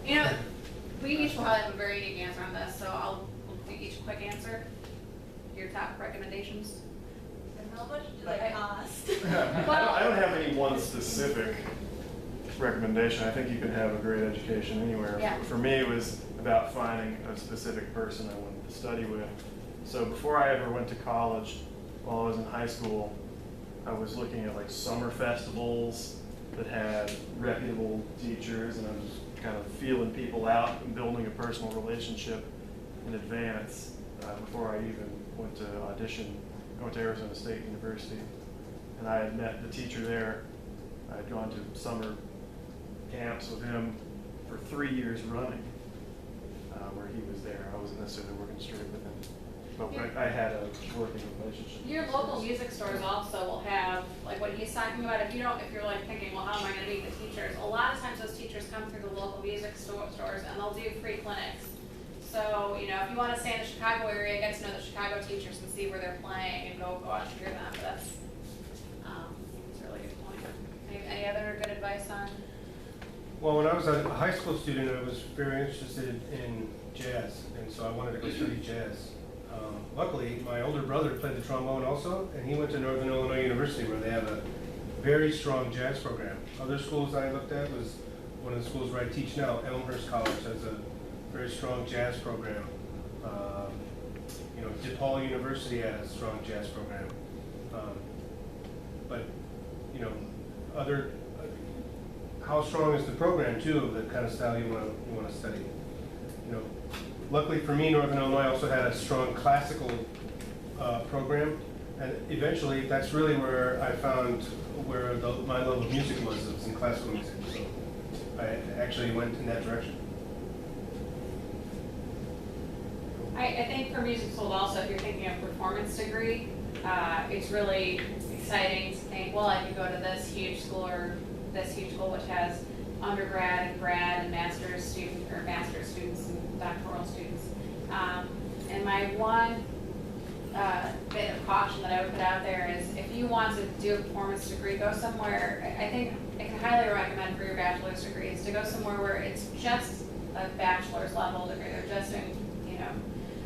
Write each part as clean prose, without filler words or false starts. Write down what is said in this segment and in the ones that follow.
You know, we each will have a very unique answer on this, so we'll do each a quick answer. Your top recommendations. And how much do they cost? I don't have any one specific recommendation. I think you can have a great education anywhere. Yeah. For me, it was about finding a specific person I wanted to study with. So before I ever went to college, while I was in high school, I was looking at like summer festivals that had reputable teachers, and I was kind of feeling people out and building a personal relationship in advance before I even went to audition. I went to Arizona State University, and I had met the teacher there. I had gone to summer camps with him for 3 years running, where he was there. I wasn't necessarily working straight with him, but I had a working relationship. Your local music stores also will have, like what he's talking about, if you're like thinking, well, how am I gonna meet the teachers? A lot of times those teachers come through the local music stores and they'll do free clinics. So, you know, if you wanna stay in the Chicago area, get to know the Chicago teachers and see where they're playing and go out and hear them. But that's a really good point. Any other good advice on? Well, when I was a high school student, I was very interested in jazz, and so I wanted to go study jazz. Luckily, my older brother played the trombone also, and he went to Northern Illinois University, where they have a very strong jazz program. Other schools I looked at was one of the schools where I teach now, Elmhurst College, has a very strong jazz program. You know, DePaul University has a strong jazz program. But, you know, how strong is the program too of the kind of style you want to study? You know, luckily for me, Northern Illinois also had a strong classical program, and eventually that's really where I found where my love of music was. It was in classical music, so I actually went in that direction. I think for music schools also, if you're thinking of performance degree, it's really exciting to think, well, I could go to this huge school or this huge school which has undergrad and grad and master's students and doctoral students. And my one bit of caution that I would put out there is if you want to do a performance degree, go somewhere. I think I can highly recommend for your bachelor's degrees to go somewhere where it's just a bachelor's level degree. They're just doing, you know,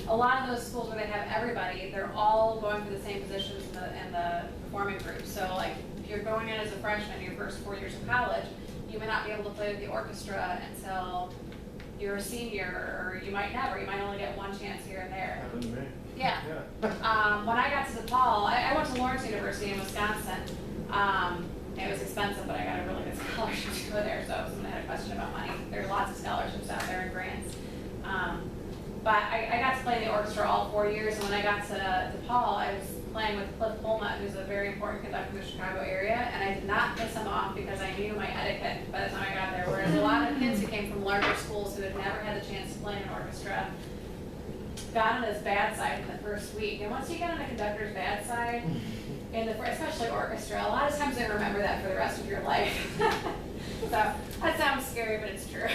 a lot of those schools where they have everybody, they're all going for the same positions in the performing group. So like if you're going in as a freshman your first 4 years of college, you may not be able to play with the orchestra until you're a senior, or you might never. You might only get one chance here and there. Happened to me. Yeah. When I got to DePaul, I went to Lawrence University in Wisconsin. It was expensive, but I got a really good scholarship to go there, so if someone had a question about money, there are lots of scholarships out there and grants. But I got to play in the orchestra all 4 years, and when I got to DePaul, I was playing with Cliff Pullman, who's a very important conductor in the Chicago area, and I did not piss him off because I knew my etiquette by the time I got there, whereas a lot of kids who came from larger schools who had never had the chance to play in an orchestra got on his bad side in the first week. And once you get on a conductor's bad side, especially orchestra, a lot of times they remember that for the rest of your life. So that sounds scary, but it's true.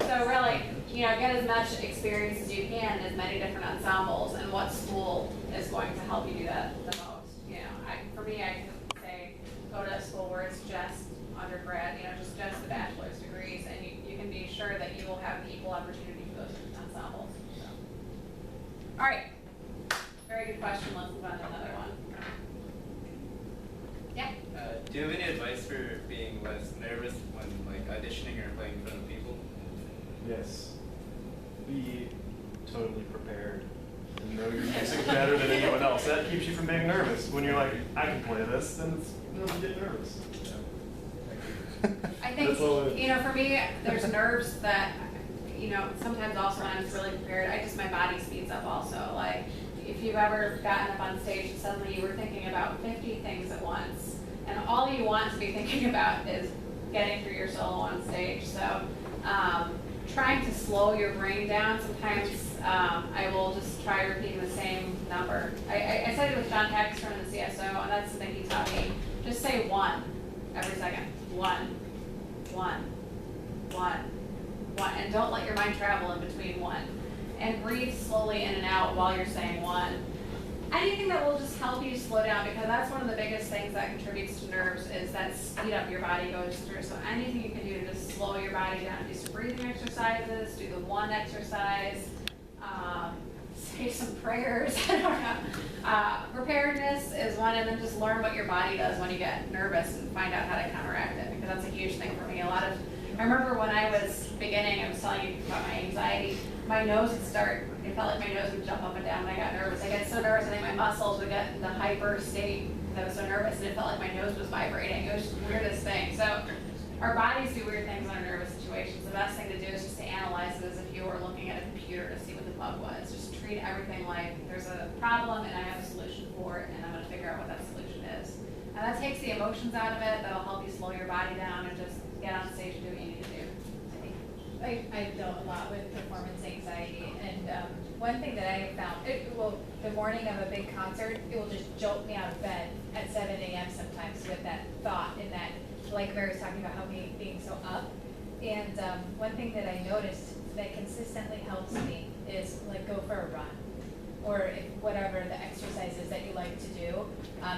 So really, you know, get as much experience as you can in as many different ensembles, and what school is going to help you do that the most. You know, for me, I can say go to a school where it's just undergrad, you know, just the bachelor's degrees, and you can be sure that you will have the equal opportunity for those ensembles. So. All right, very good question. Let's move on to another one. Yeah. Do you have any advice for being less nervous when like auditioning or playing in front of people? Yes. Be totally prepared and know your music better than anyone else. That keeps you from being nervous. When you're like, I can play this, then you don't get nervous. I think, you know, for me, there's nerves that, you know, sometimes also when I'm really prepared, my body speeds up also. Like, if you've ever gotten up on stage and suddenly you were thinking about 50 things at once, and all you want to be thinking about is getting through your solo on stage. So, trying to slow your brain down, sometimes I will just try repeating the same number. I studied with John Hagstrom in the CSO, and that's something he taught me. Just say 1 every second. 1, 1, 1, 1. And don't let your mind travel in between 1. And breathe slowly in and out while you're saying 1. Anything that will just help you slow down, because that's one of the biggest things that contributes to nerves is that speed up your body goes through. So anything you can do to just slow your body down, do some breathing exercises, do the one exercise, say some prayers, I don't know. Preparedness is one, and then just learn what your body does when you get nervous and find out how to counteract it, because that's a huge thing for me. I remember when I was beginning, I was telling you about my anxiety, my nose would start, it felt like my nose would jump up and down when I got nervous. I get so nervous, I think my muscles would get in the hyper state because I was so nervous, and it felt like my nose was vibrating. It was just the weirdest thing. So our bodies do weird things under nervous situations. The best thing to do is just to analyze it as if you were looking at a computer to see what the bug was. Just treat everything like there's a problem and I have a solution for it, and I'm going to figure out what that solution is. And that takes the emotions out of it. That'll help you slow your body down and just get on stage and do what you need to do. I've dealt a lot with performance anxiety, and one thing that I have found, the morning of a big concert, it will just jolt me out of bed at 7 a.m. sometimes with that thought, and that, like Mary was talking about, how being so up. And one thing that I noticed that consistently helps me is like go for a run, or if whatever the exercises that you like to do.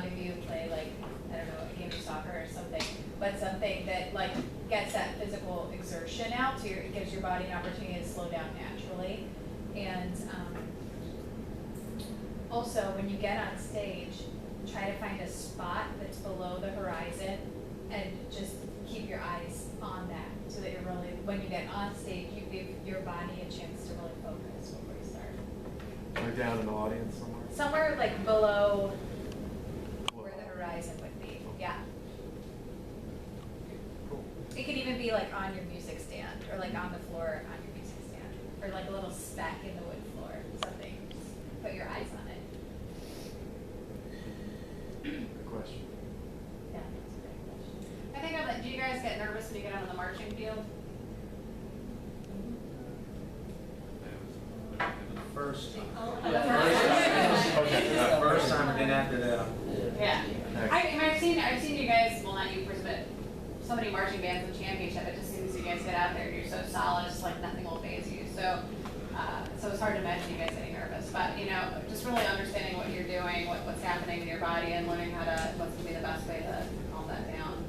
Maybe you play like, I don't know, a game of soccer or something, but something that like gets that physical exertion out, so it gives your body an opportunity to slow down naturally. And also, when you get on stage, try to find a spot that's below the horizon and just keep your eyes on that, so that you're really, when you get on stage, you give your body a chance to really focus before you start. Like down in the audience somewhere? Somewhere like below where the horizon would be, yeah. Cool. It could even be like on your music stand, or like on the floor on your music stand, or like a little speck in the wood floor, something. Just put your eyes on it. Good question. Yeah, that's a great question. I think of that. Do you guys get nervous when you get on the marching field? First. Okay. First time, and then after that. Yeah. I've seen you guys, well, not you, but so many marching bands in championship. It just seems you guys get out there and you're so solid, it's like nothing will faze you. So it's hard to imagine you guys getting nervous. But just really understanding what you're doing, what's happening in your body, and learning what's gonna be the best way to calm that down.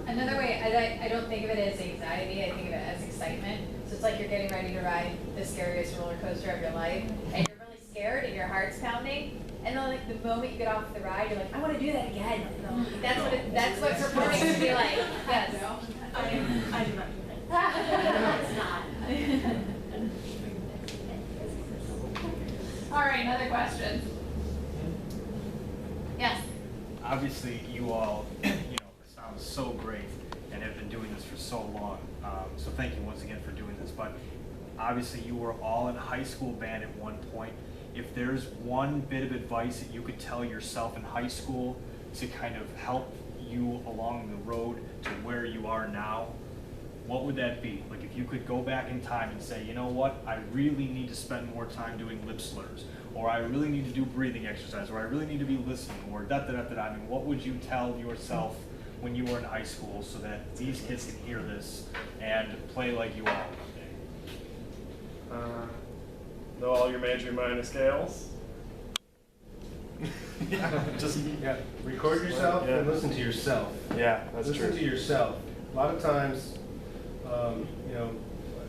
Another way, I don't think of it as anxiety, I think of it as excitement. So it's like you're getting ready to ride the scariest roller coaster of your life, and you're really scared and your heart's pounding, and then like the moment you get off the ride, you're like, I want to do that again. That's what performing should be like. Yes. I do not do that. It's not. All right, another question. Yes. Obviously, you all, sound so great and have been doing this for so long. So thank you once again for doing this. But obviously, you were all in high school band at one point. If there's one bit of advice that you could tell yourself in high school to kind of help you along the road to where you are now, what would that be? Like if you could go back in time and say, you know what, I really need to spend more time doing lip slurs, or I really need to do breathing exercise, or I really need to be listening, or da-da-da-da-da. I mean, what would you tell yourself when you were in high school so that these kids can hear this and play like you all? Know all your major and minor scales. Yeah, record yourself Yeah. and listen to yourself. Yeah, that's Listen true. to yourself. A lot of times,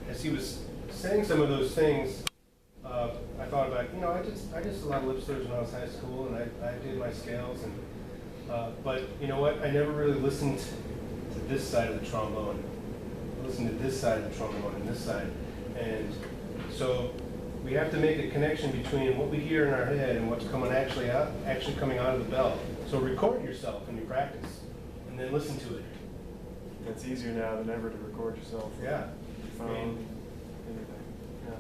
as he was saying some of those things, I thought about, I did a lot of lip slurs when I was in high school, and I did my scales, and but you know what? I never really listened to this side of the trombone. I listened to this side of the trombone and this side, and so we have to make a connection between what we hear in our head and what's actually coming out of the bell. So record yourself when you practice, and then listen to it. It's easier now than ever to record yourself. Yeah. Phone, anything. Yeah.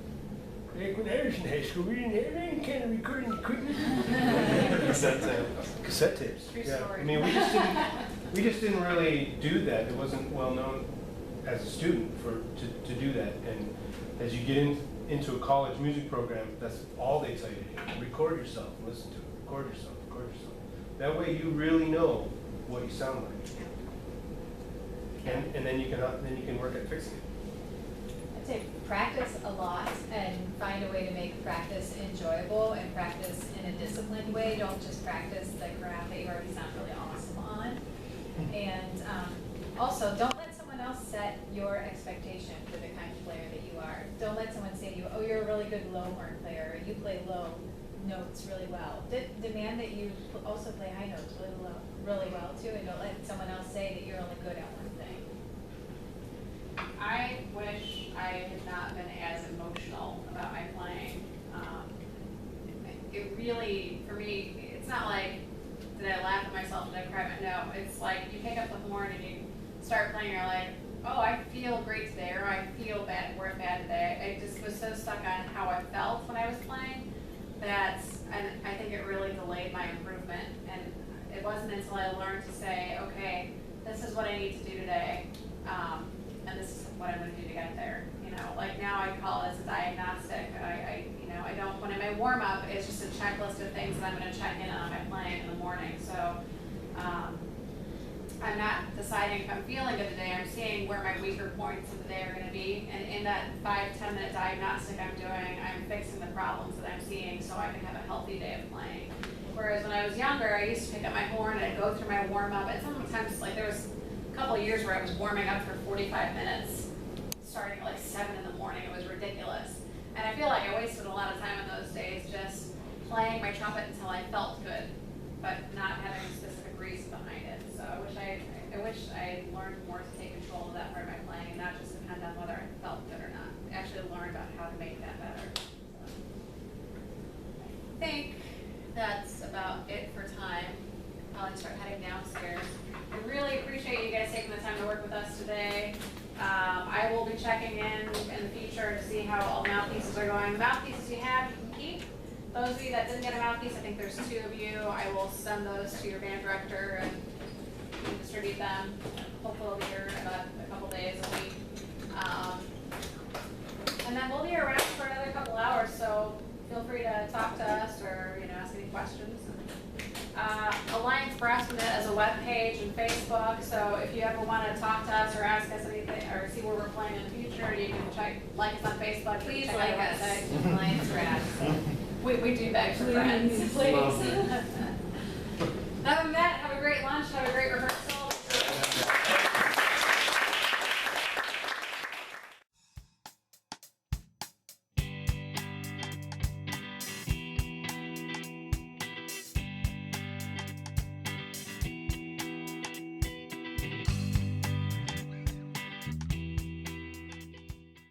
Like when I was in high school, we didn't have any kind of recording equipment. Cassette tapes. Cassette tapes. True Yeah. story. I mean, we just didn't really do that. It wasn't well known as a student to do that. And as you get into a college music program, that's all they tell you to do. Record yourself, listen to it. Record yourself, record yourself. That way you really know what you sound like. And then you can work at fixing it. I'd say practice a lot and find a way to make practice enjoyable and practice in a disciplined way. Don't just practice the crap that you already sound really awesome on. And also, don't let someone else set your expectation for the kind of player that you are. Don't let someone say to you, oh, you're a really good low horn player, or you play low notes really well. Demand that you also play high notes really well too, and don't let someone else say that you're only good at one thing. I wish I had not been as emotional about my playing. It really, for me, it's not like, did I laugh at myself, did I cry? No, it's like you pick up the horn and you start playing, you're like, oh, I feel great today, or I feel bad, we're bad today. I just was so stuck on how I felt when I was playing that I think it really delayed my improvement. And it wasn't until I learned to say, okay, this is what I need to do today, and this is what I'm going to do to get there. You know, like now I call this a diagnostic. I don't, when my warm up is just a checklist of things that I'm going to check in on my playing in the morning. So I'm not deciding if I'm feeling good today. I'm seeing where my weaker points of the day are going to be, and in that 5-10 minute diagnostic I'm doing, I'm fixing the problems that I'm seeing so I can have a healthy day of playing. Whereas when I was younger, I used to pick up my horn and I'd go through my warm up, and sometimes like there was a couple of years where I was warming up for 45 minutes, starting at like 7 in the morning. It was ridiculous. And I feel like I wasted a lot of time in those days just playing my trumpet until I felt good, but not having a specific reason behind it. So I wish I learned more to take control of that part of my playing and not just depend on whether I felt good or not. Actually learn about how to make that better. So I think that's about it for time. I'll start heading downstairs. I really appreciate you guys taking the time to work with us today. I will be checking in the future to see how all the mouthpieces are going. The mouthpieces you have, you can keep. Those of you that didn't get a mouthpiece, I think there's 2 of you. I will send those to your band director and you can distribute them. Hopefully they'll be here in about a couple days, a week. And then we'll be around for another couple hours, so feel free to talk to us or ask any questions. Alliance Brassman has a web page and Facebook, so if you ever want to talk to us or ask us anything or see where we're playing in the future, you can like us on Facebook. Please check like out our us, website. Alliance Brass. We do beg for friends, please. Other than that, have a great lunch, have a great rehearsal.